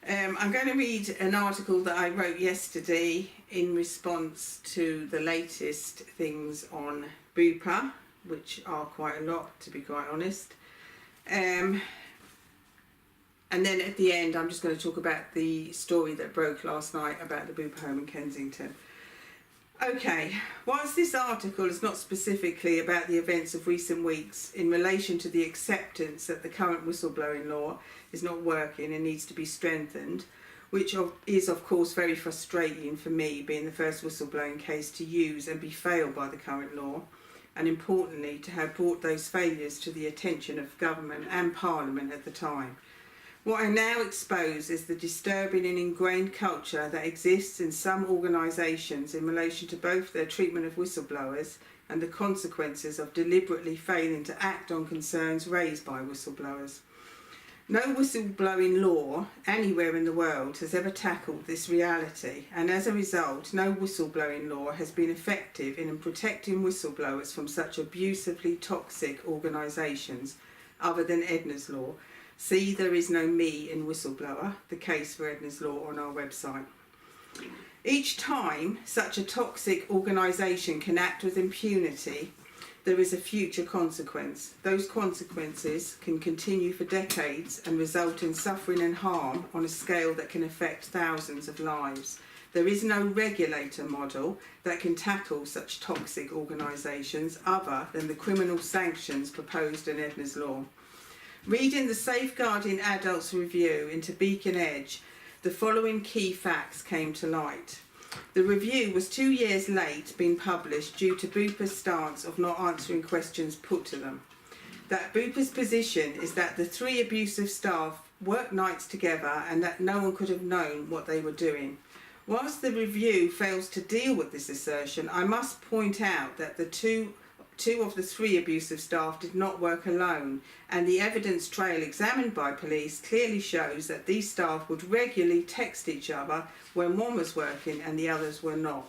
I'm going to read an article that I wrote yesterday in response to the latest things on BUPA, which are quite a lot, to be quite honest. And then at the end, I'm just going to talk about the story that broke last night about the BUPA home in Kensington. Okay, whilst this article is not specifically about the events of recent weeks in relation to the acceptance that the current whistleblowing law is not working and needs to be strengthened, which is of course very frustrating for me, being the first whistleblowing case to use and be failed by the current law, and importantly to have brought those failures to the attention of government and Parliament at the time. What I now expose is the disturbing and ingrained culture that exists in some organisations in relation to both their treatment of whistleblowers and the consequences of deliberately failing to act on concerns raised by whistleblowers. No whistleblowing law anywhere in the world has ever tackled this reality, and as a result, no whistleblowing law has been effective in protecting whistleblowers from such abusively toxic organisations other than Edna's Law. See There Is No Me in Whistleblower, the case for Edna's Law, on our website. Each time such a toxic organisation can act with impunity, there is a future consequence. Those consequences can continue for decades and result in suffering and harm on a scale that can affect thousands of lives. There is no regulator model that can tackle such toxic organisations other than the criminal sanctions proposed in Edna's Law. Reading the Safeguarding Adults Review into Beacon Edge, the following key facts came to light. The review was 2 years late being published due to BUPA's stance of not answering questions put to them. That BUPA's position is that the 3 abusive staff worked nights together and that no one could have known what they were doing. Whilst the review fails to deal with this assertion, I must point out that the two of the 3 abusive staff did not work alone, and the evidence trail examined by police clearly shows that these staff would regularly text each other when one was working and the others were not.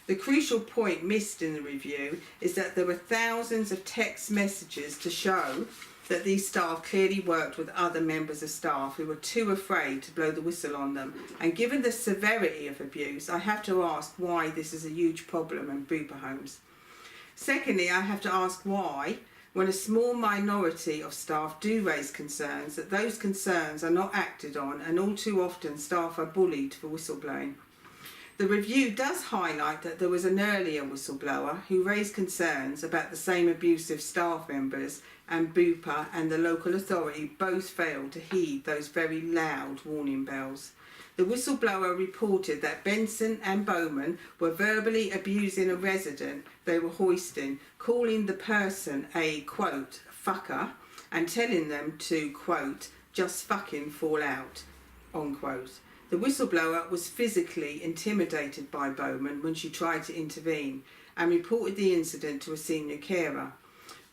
The crucial point missed in the review is that there were thousands of text messages to show that these staff clearly worked with other members of staff who were too afraid to blow the whistle on them, and given the severity of abuse, I have to ask why this is a huge problem in BUPA homes. Secondly, I have to ask why, when a small minority of staff do raise concerns, that those concerns are not acted on, and all too often staff are bullied for whistleblowing. The review does highlight that there was an earlier whistleblower who raised concerns about the same abusive staff members, and BUPA and the local authority both failed to heed those very loud warning bells. The whistleblower reported that Benson and Bowman were verbally abusing a resident they were hoisting, calling the person a, quote, fucker, and telling them to, quote, just fucking fall out, unquote. The whistleblower was physically intimidated by Bowman when she tried to intervene and reported the incident to a senior carer.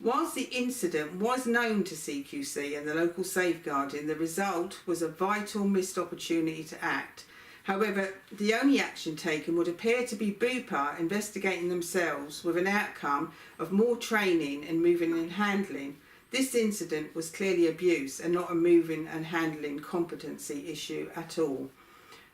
Whilst the incident was known to CQC and the local safeguarding, the result was a vital missed opportunity to act. However, the only action taken would appear to be BUPA investigating themselves with an outcome of more training in moving and handling. This incident was clearly abuse and not a moving and handling competency issue at all.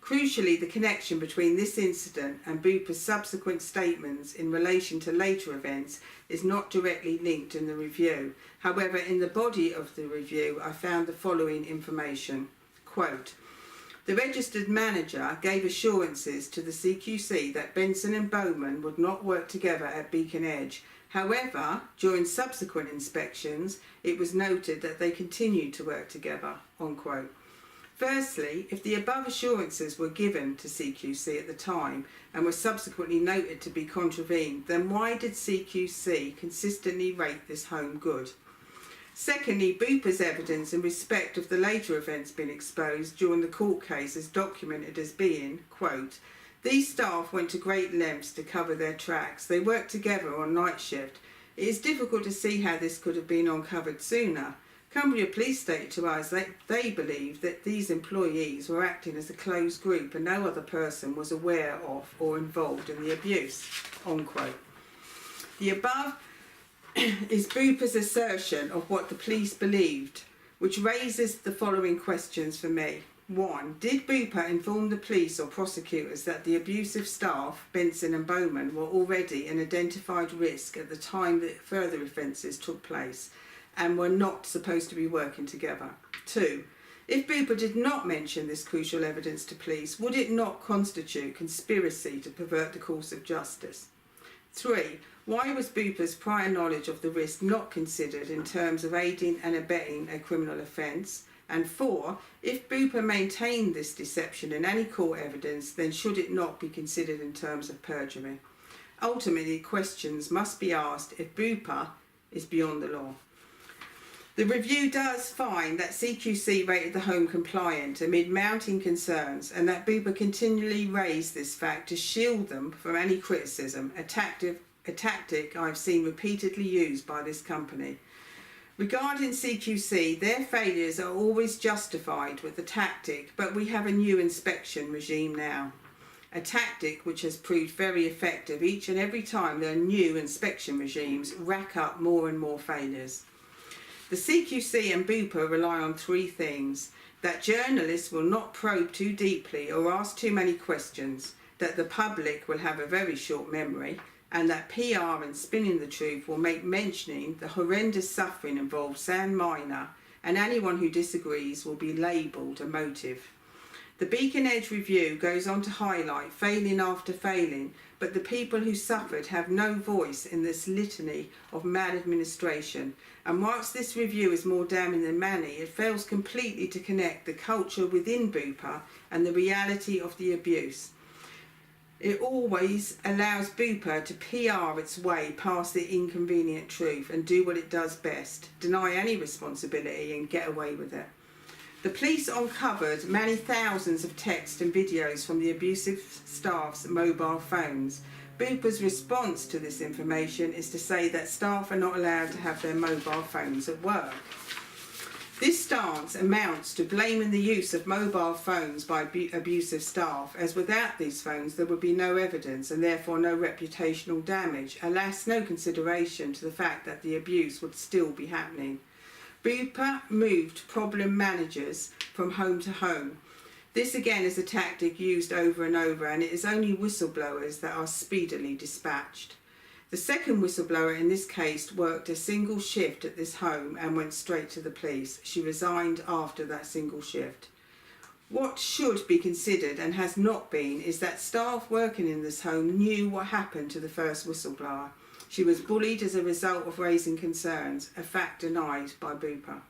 Crucially, the connection between this incident and BUPA's subsequent statements in relation to later events is not directly linked in the review. However, in the body of the review, I found the following information. Quote, the registered manager gave assurances to the CQC that Benson and Bowman would not work together at Beacon Edge. However, during subsequent inspections, it was noted that they continued to work together, unquote. Firstly, if the above assurances were given to CQC at the time and were subsequently noted to be contravened, then why did CQC consistently rate this home good? Secondly, BUPA's evidence in respect of the later events being exposed during the court case is documented as being, quote, these staff went to great lengths to cover their tracks. They worked together on night shift. It is difficult to see how this could have been uncovered sooner. Cumbria Police stated to us that they believed that these employees were acting as a closed group and no other person was aware of or involved in the abuse, unquote. The above is BUPA's assertion of what the police believed, which raises the following questions for me. 1. Did BUPA inform the police or prosecutors that the abusive staff, Benson and Bowman, were already an identified risk at the time that further offences took place and were not supposed to be working together? 2. If BUPA did not mention this crucial evidence to police, would it not constitute conspiracy to pervert the course of justice? 3. Why was BUPA's prior knowledge of the risk not considered in terms of aiding and abetting a criminal offence? And 4. If BUPA maintained this deception in any court evidence, then should it not be considered in terms of perjury? Ultimately, questions must be asked if BUPA is beyond the law. The review does find that CQC rated the home compliant amid mounting concerns, and that BUPA continually raised this fact to shield them from any criticism, a tactic I've seen repeatedly used by this company. Regarding CQC, their failures are always justified with the tactic, but we have a new inspection regime now. A tactic which has proved very effective each and every time their new inspection regimes rack up more and more failures. The CQC and BUPA rely on 3 things: that journalists will not probe too deeply or ask too many questions, that the public will have a very short memory, and that PR and spinning the truth will make mentioning the horrendous suffering involved sound minor, and anyone who disagrees will be labelled a motive. The Beacon Edge review goes on to highlight failing after failing, but the people who suffered have no voice in this litany of maladministration, and whilst this review is more damning than many, it fails completely to connect the culture within BUPA and the reality of the abuse. It always allows BUPA to PR its way past the inconvenient truth and do what it does best: deny any responsibility and get away with it. The police uncovered many thousands of texts and videos from the abusive staff's mobile phones. BUPA's response to this information is to say that staff are not allowed to have their mobile phones at work. This stance amounts to blaming the use of mobile phones by abusive staff, as without these phones there would be no evidence and therefore no reputational damage, alas, no consideration to the fact that the abuse would still be happening. BUPA moved problem managers from home to home. This again is a tactic used over and over, and it is only whistleblowers that are speedily dispatched. The second whistleblower in this case worked a single shift at this home and went straight to the police. She resigned after that single shift. What should be considered and has not been is that staff working in this home knew what happened to the first whistleblower. She was bullied as a result of raising concerns, a fact denied by BUPA.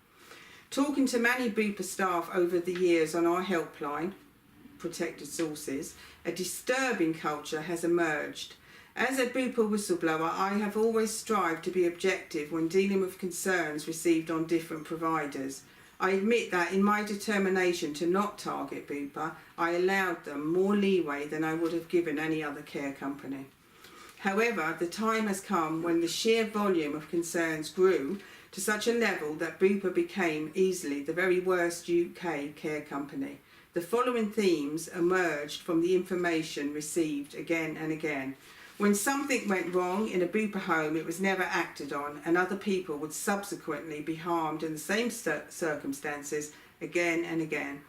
Talking to many BUPA staff over the years on our helpline, Protected Sources, a disturbing culture has emerged. As a BUPA whistleblower, I have always strived to be objective when dealing with concerns received on different providers. I admit that in my determination to not target BUPA, I allowed them more leeway than I would have given any other care company. However, the time has come when the sheer volume of concerns grew to such a level that BUPA became easily the very worst UK care company. The following themes emerged from the information received again and again. When something went wrong in a BUPA home, it was never acted on, and other people would subsequently be harmed in the same circumstances again and again.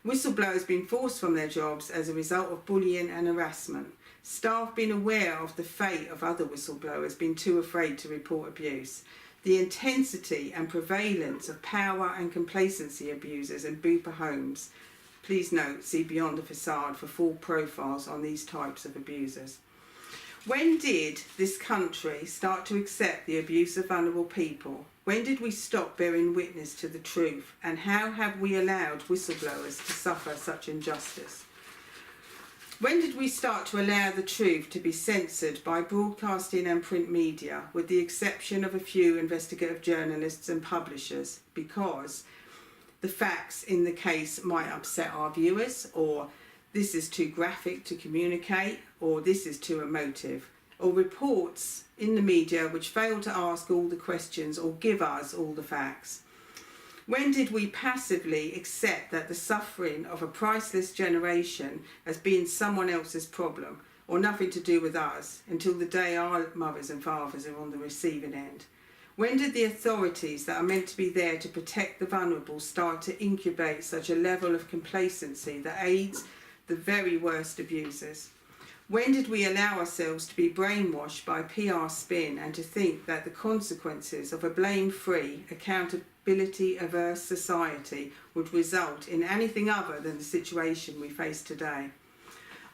Whistleblowers being forced from their jobs as a result of bullying and harassment. Staff being aware of the fate of other whistleblowers being too afraid to report abuse. The intensity and prevalence of power and complacency abusers in BUPA homes. Please note, see Beyond the Facade for full profiles on these types of abusers. When did this country start to accept the abuse of vulnerable people? When did we stop bearing witness to the truth? And how have we allowed whistleblowers to suffer such injustice? When did we start to allow the truth to be censored by broadcasting and print media, with the exception of a few investigative journalists and publishers, because the facts in the case might upset our viewers, or this is too graphic to communicate, or this is too emotive, or reports in the media which fail to ask all the questions or give us all the facts? When did we passively accept that the suffering of a priceless generation as being someone else's problem, or nothing to do with us, until the day our mothers and fathers are on the receiving end? When did the authorities that are meant to be there to protect the vulnerable start to incubate such a level of complacency that aids the very worst abusers? When did we allow ourselves to be brainwashed by PR spin and to think that the consequences of a blame-free, accountability-averse society would result in anything other than the situation we face today?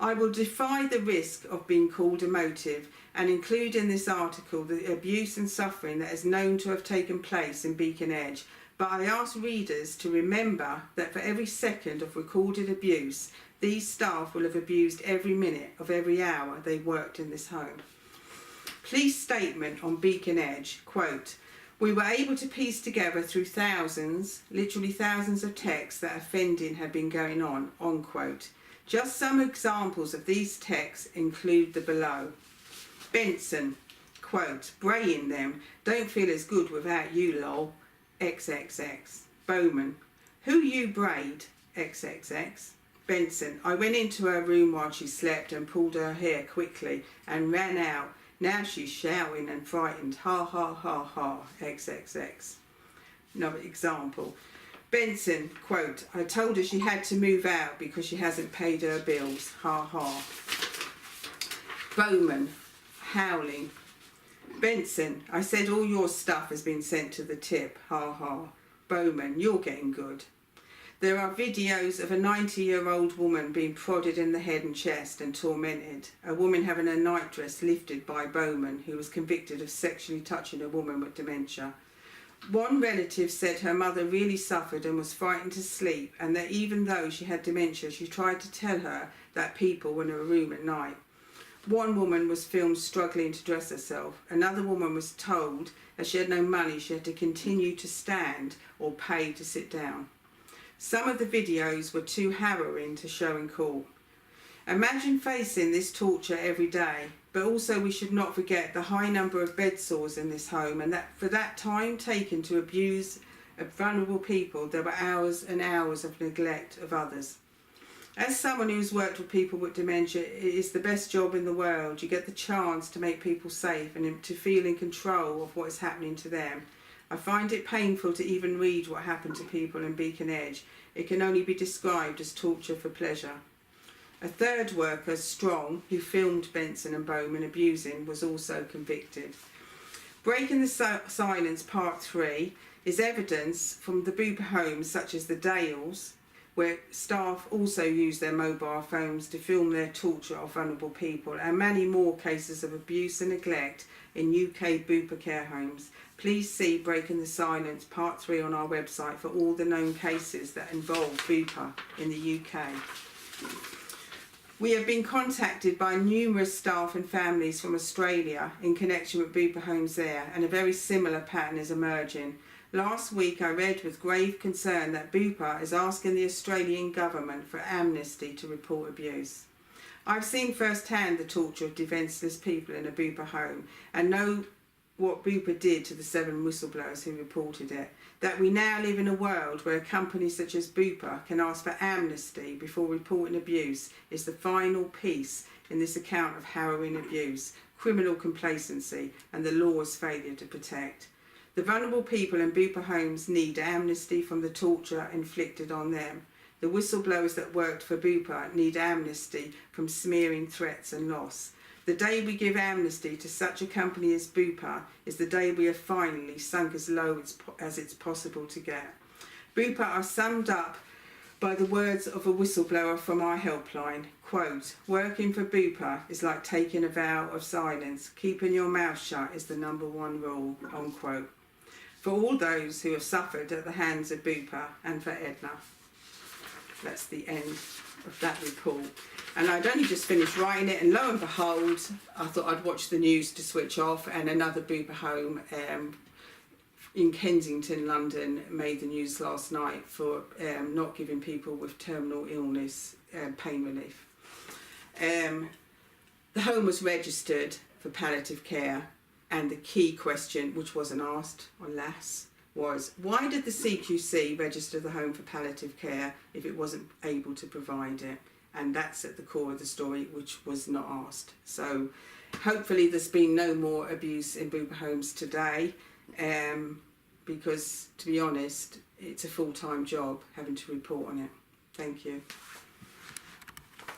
I will defy the risk of being called emotive and include in this article the abuse and suffering that is known to have taken place in Beacon Edge, but I ask readers to remember that for every second of recorded abuse, these staff will have abused every minute of every hour they worked in this home. Police statement on Beacon Edge, quote, "We were able to piece together through thousands, literally thousands of texts that offending had been going on," unquote. Just some examples of these texts include the below. Benson, quote, "Braying them, don't feel as good without you, lol, XXX. Bowman, who you brayed, XXX. Benson, I went into her room while she slept and pulled her hair quickly and ran out. Now she's shouting and frightened. Ha ha ha ha, XXX. Another example. Benson, quote, "I told her she had to move out because she hasn't paid her bills. Ha ha." Bowman, howling. Benson, "I said all your stuff has been sent to the tip. Ha ha." Bowman, "You're getting good." There are videos of a 90-year-old woman being prodded in the head and chest and tormented. A woman having her nightdress lifted by Bowman, who was convicted of sexually touching a woman with dementia. One relative said her mother really suffered and was frightened to sleep, and that even though she had dementia, she tried to tell her that people were in her room at night. One woman was filmed struggling to dress herself. Another woman was told that she had no money, she had to continue to stand or pay to sit down. Some of the videos were too harrowing to show in court. Imagine facing this torture every day, but also we should not forget the high number of bed sores in this home, and that for that time taken to abuse vulnerable people, there were hours and hours of neglect of others. As someone who's worked with people with dementia, it is the best job in the world. You get the chance to make people safe and to feel in control of what is happening to them. I find it painful to even read what happened to people in Beacon Edge. It can only be described as torture for pleasure. A third worker, Strong, who filmed Benson and Bowman abusing, was also convicted. Breaking the Silence Part 3 is evidence from the BUPA homes such as the Dales, where staff also use their mobile phones to film their torture of vulnerable people, and many more cases of abuse and neglect in UK BUPA care homes. Please see Breaking the Silence Part 3 on our website for all the known cases that involve BUPA in the UK. We have been contacted by numerous staff and families from Australia in connection with BUPA homes there, and a very similar pattern is emerging. Last week I read with grave concern that BUPA is asking the Australian government for amnesty to report abuse. I've seen firsthand the torture of defenceless people in a BUPA home and know what BUPA did to the 7 whistleblowers who reported it. That we now live in a world where a company such as BUPA can ask for amnesty before reporting abuse is the final piece in this account of harrowing abuse, criminal complacency and the law's failure to protect. The vulnerable people in BUPA homes need amnesty from the torture inflicted on them. The whistleblowers that worked for BUPA need amnesty from smearing threats and loss. The day we give amnesty to such a company as BUPA is the day we have finally sunk as low as it's possible to get. BUPA are summed up by the words of a whistleblower from our helpline, quote, "Working for BUPA is like taking a vow of silence. Keeping your mouth shut is the #1 rule," unquote. For all those who have suffered at the hands of BUPA and for Edna. That's the end of that report. And I'd only just finished writing it, and lo and behold, I thought I'd watch the news to switch off, and another BUPA home in Kensington, London, made the news last night for not giving people with terminal illness pain relief. The home was registered for palliative care, and the key question, which wasn't asked, alas, was why did the CQC register the home for palliative care if it wasn't able to provide it? And that's at the core of the story, which was not asked. So hopefully there's been no more abuse in BUPA homes today. because, to be honest, it's a full-time job having to report on it. Thank you.